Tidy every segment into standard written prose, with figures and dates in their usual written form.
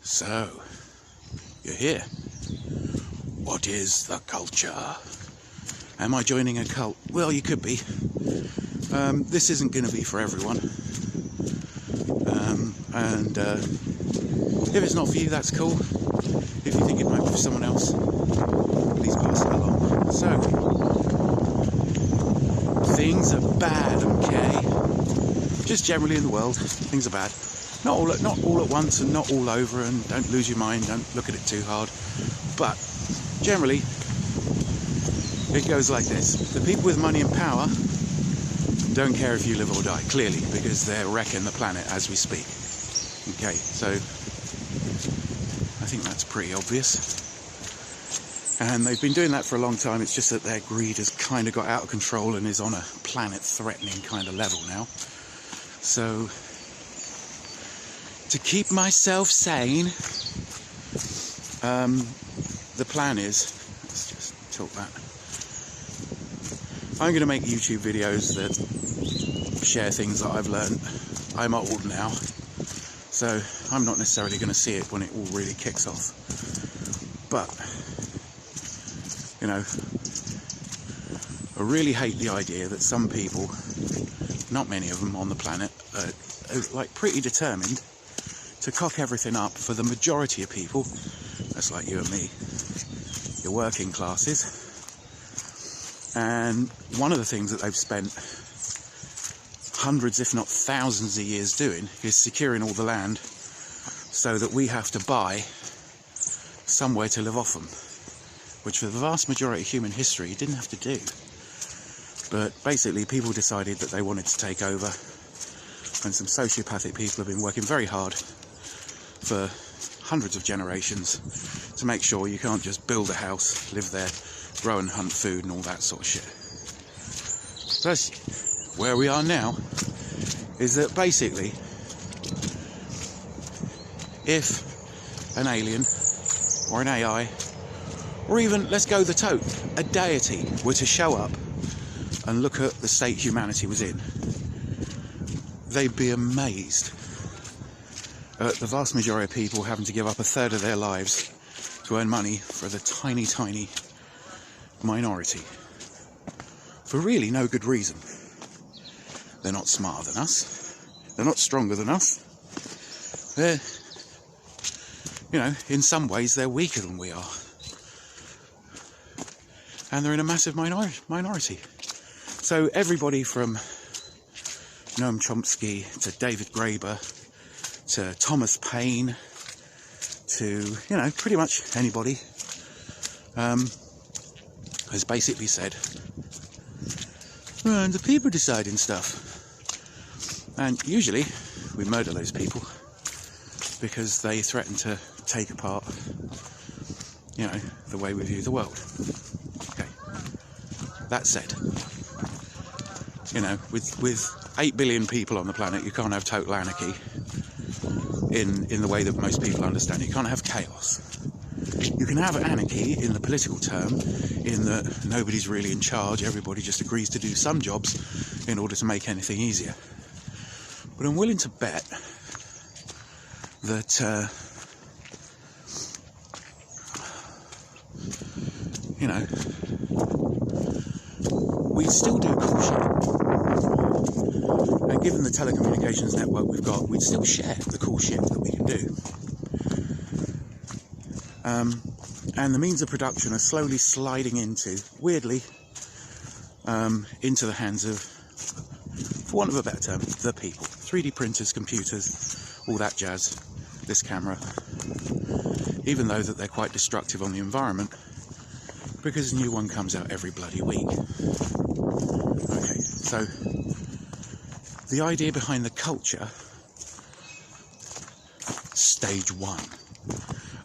So, you're here. What is the culture? Am I joining a cult? Well, you could be. This isn't going to be for everyone. If it's not for you, that's cool. If you think it might be for someone else, please pass it along. So, things are bad, okay? Just generally in the world, things are bad. Not all at once and not all over, and don't lose your mind, don't look at it too hard. But generally, it goes like this. The people with money and power don't care if you live or die, clearly, because they're wrecking the planet as we speak. Okay, so I think that's pretty obvious. And they've been doing that for a long time. It's just that their greed has kind of got out of control and is on a planet-threatening kind of level now. So, to keep myself sane, the plan is, let's just tilt that. I'm going to make YouTube videos that share things that I've learned. I'm old now, so I'm not necessarily going to see it when it all really kicks off. But, you know, I really hate the idea that some people, not many of them on the planet, are like pretty determined to cock everything up for the majority of people. That's like you and me, your working classes. And one of the things that they've spent hundreds, if not thousands of years doing is securing all the land so that we have to buy somewhere to live off them, which for the vast majority of human history you didn't have to do. But basically people decided that they wanted to take over, and some sociopathic people have been working very hard for hundreds of generations to make sure you can't just build a house, live there, grow and hunt food and all that sort of shit. So that's where we are now, is that basically if an alien or an AI, or even, let's go the tote, a deity were to show up and look at the state humanity was in, they'd be amazed at the vast majority of people having to give up a third of their lives to earn money for the tiny, tiny minority. For really no good reason. They're not smarter than us. They're not stronger than us. They're, you know, in some ways they're weaker than we are. And they're in a massive minority. So everybody from Noam Chomsky to David Graeber to Thomas Paine to, you know, pretty much anybody has basically said, and the people deciding stuff. And usually we murder those people because they threaten to take apart, you know, the way we view the world. Okay. That said, you know, with 8 billion people on the planet, you can't have total anarchy in the way that most people understand it. You can't have chaos. You can have anarchy in the political term, in that nobody's really in charge, everybody just agrees to do some jobs in order to make anything easier. But I'm willing to bet that, you know, we still do cool shit. And given the telecommunications network we've got, we'd still share the cool shit that we can do. And the means of production are slowly sliding into, weirdly, into the hands of, for want of a better term, the people. 3D printers, computers, all that jazz, this camera, even though that they're quite destructive on the environment, because a new one comes out every bloody week. Okay, so the idea behind the culture, stage one.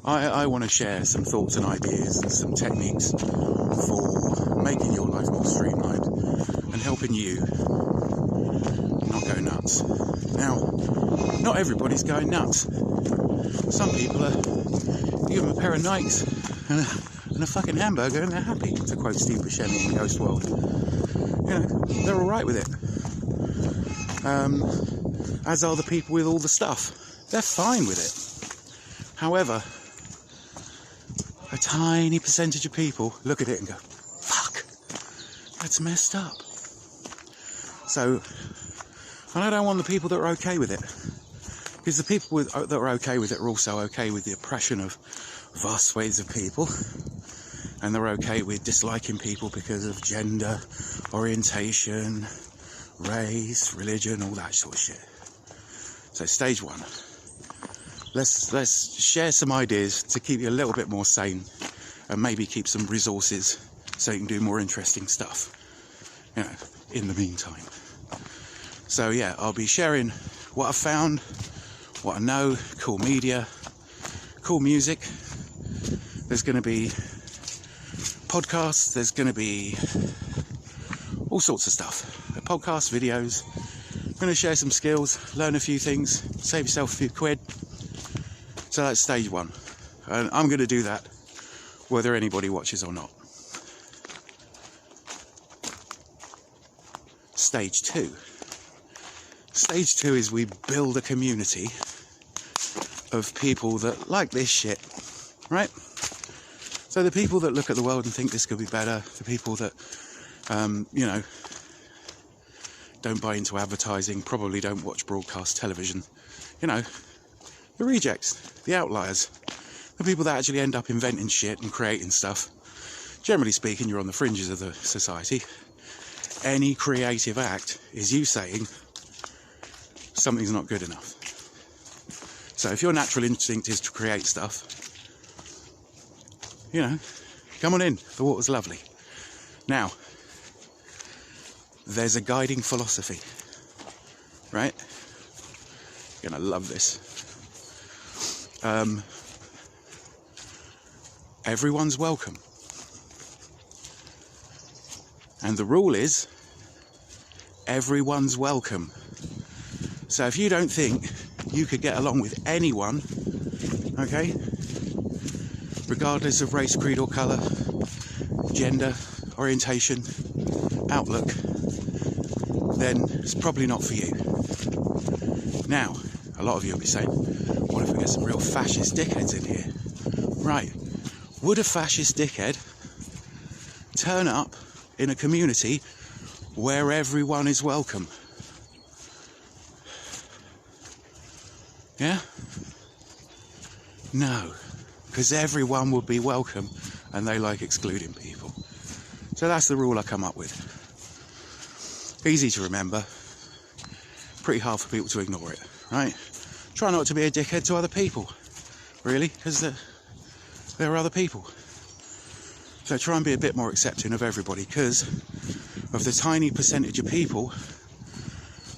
I want to share some thoughts and ideas and some techniques for making your life more streamlined and helping you not go nuts. Now, not everybody's going nuts. Some people are, you give them a pair of Nikes and a fucking hamburger and they're happy, to quote Steve Buscemi in Ghost World. You know, they're alright with it. As are the people with all the stuff. They're fine with it. However, a tiny percentage of people look at it and go, fuck, that's messed up. So, and I don't want the people that are okay with it, because the people that are okay with it are also okay with the oppression of vast swathes of people, and they're okay with disliking people because of gender, orientation, race, religion, all that sort of shit. So stage one, let's share some ideas to keep you a little bit more sane, and maybe keep some resources so you can do more interesting stuff, you know, in the meantime. So yeah, I'll be sharing what I found, what I know, cool media, cool music. There's going to be podcasts, there's going to be all sorts of stuff. Podcasts, videos. I'm going to share some skills, learn a few things, save yourself a few quid. So that's stage one. And I'm going to do that whether anybody watches or not. Stage two. Stage two is we build a community of people that like this shit, right? So the people that look at the world and think this could be better, the people that, you know, don't buy into advertising, probably don't watch broadcast television, you know, the rejects, the outliers, the people that actually end up inventing shit and creating stuff. Generally speaking, you're on the fringes of the society. Any creative act is you saying something's not good enough. So if your natural instinct is to create stuff, you know, come on in, the water's lovely. Now, there's a guiding philosophy, right? You're gonna love this. Everyone's welcome. And the rule is, everyone's welcome. So if you don't think you could get along with anyone, okay, regardless of race, creed or colour, gender, orientation, outlook, then it's probably not for you. Now, a lot of you will be saying, what if we get some real fascist dickheads in here? Right, would a fascist dickhead turn up in a community where everyone is welcome? Yeah? No, because everyone would be welcome and they like excluding people. So that's the rule I come up with. Easy to remember, pretty hard for people to ignore it, right? Try not to be a dickhead to other people, really, because they're other people. So try and be a bit more accepting of everybody, because of the tiny percentage of people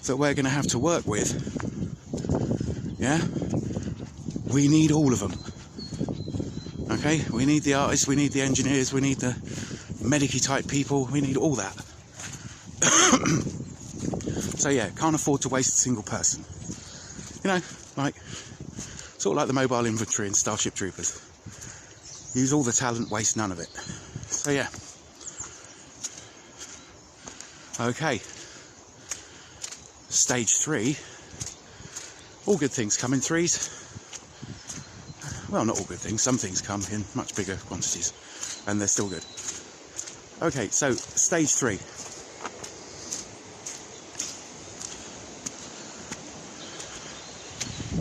that we're going to have to work with. Yeah? We need all of them. Okay? We need the artists, we need the engineers, we need the medic-y type people, we need all that. So yeah, can't afford to waste a single person. You know, like, sort of like the mobile infantry in Starship Troopers. Use all the talent, waste none of it. So yeah. Okay. Stage 3. All good things come in threes. Well, not all good things. Some things come in much bigger quantities, and they're still good. Okay, so stage 3.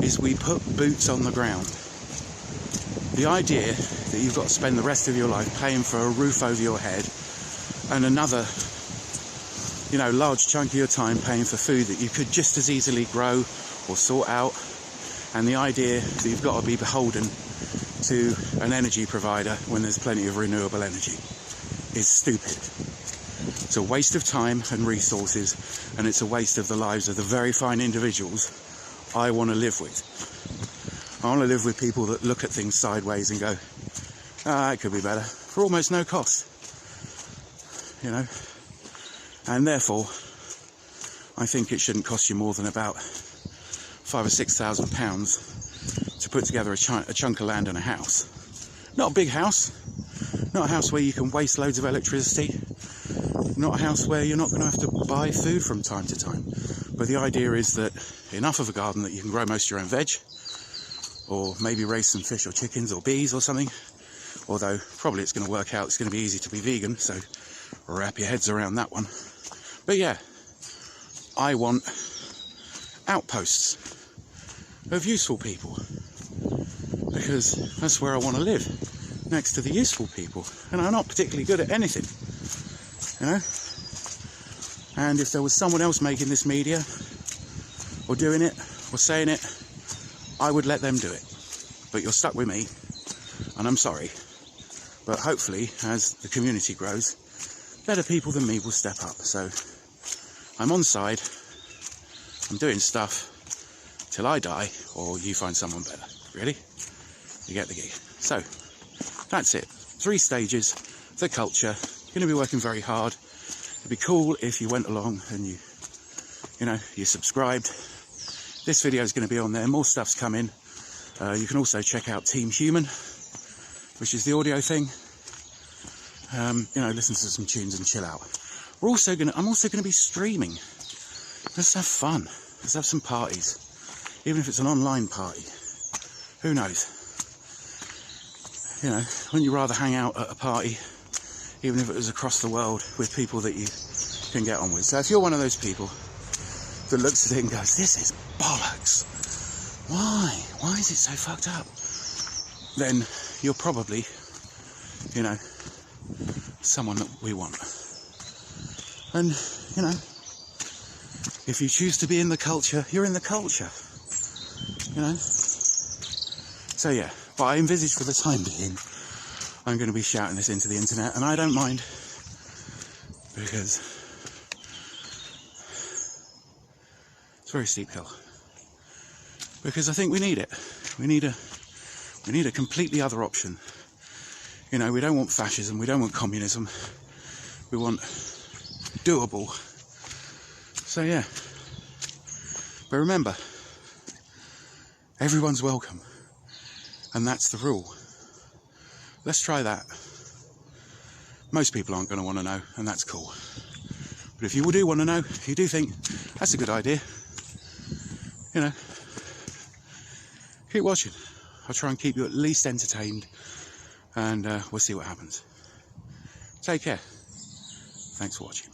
Is we put boots on the ground. The idea that you've got to spend the rest of your life paying for a roof over your head and another, you know, large chunk of your time paying for food that you could just as easily grow or sort out, and the idea that you've got to be beholden to an energy provider when there's plenty of renewable energy is stupid. It's a waste of time and resources, and it's a waste of the lives of the very fine individuals I want to live with. I want to live with people that look at things sideways and go, it could be better, for almost no cost, you know. And therefore, I think it shouldn't cost you more than about £5,000 or £6,000 to put together a chunk of land and a house. Not a big house, not a house where you can waste loads of electricity, not a house where you're not going to have to buy food from time to time. But the idea is that enough of a garden that you can grow most of your own veg, or maybe raise some fish or chickens or bees or something. Although probably it's going to work out, it's going to be easy to be vegan, so wrap your heads around that one. But yeah, I want outposts of useful people, because that's where I want to live, next to the useful people. And I'm not particularly good at anything, you know. And if there was someone else making this media, or doing it, or saying it, I would let them do it. But you're stuck with me, and I'm sorry. But hopefully, as the community grows, better people than me will step up. So I'm on side, I'm doing stuff till I die, or you find someone better. Really? You get the gig. So that's it. 3 stages, the culture. Going to be working very hard. It'd be cool if you went along and you subscribed. This video is going to be on there. More stuff's coming. You can also check out Team Human, which is the audio thing. Listen to some tunes and chill out. I'm also going to be streaming. Let's have fun. Let's have some parties, even if it's an online party. Who knows? Wouldn't you rather hang out at a party, even if it was across the world, with people that you can get on with? So if you're one of those people that looks at it and goes, this is bollocks, why is it so fucked up? Then you're probably, someone that we want. And, if you choose to be in the culture, you're in the culture, So yeah, but I envisage for the time being, I'm going to be shouting this into the internet, and I don't mind, because it's a very steep hill. Because I think we need it. We need a completely other option. We don't want fascism, we don't want communism. We want doable. So yeah. But remember, everyone's welcome. And that's the rule. Let's try that. Most people aren't going to want to know, and that's cool. But if you do want to know, if you do think that's a good idea, keep watching. I'll try and keep you at least entertained, and we'll see what happens. Take care. Thanks for watching.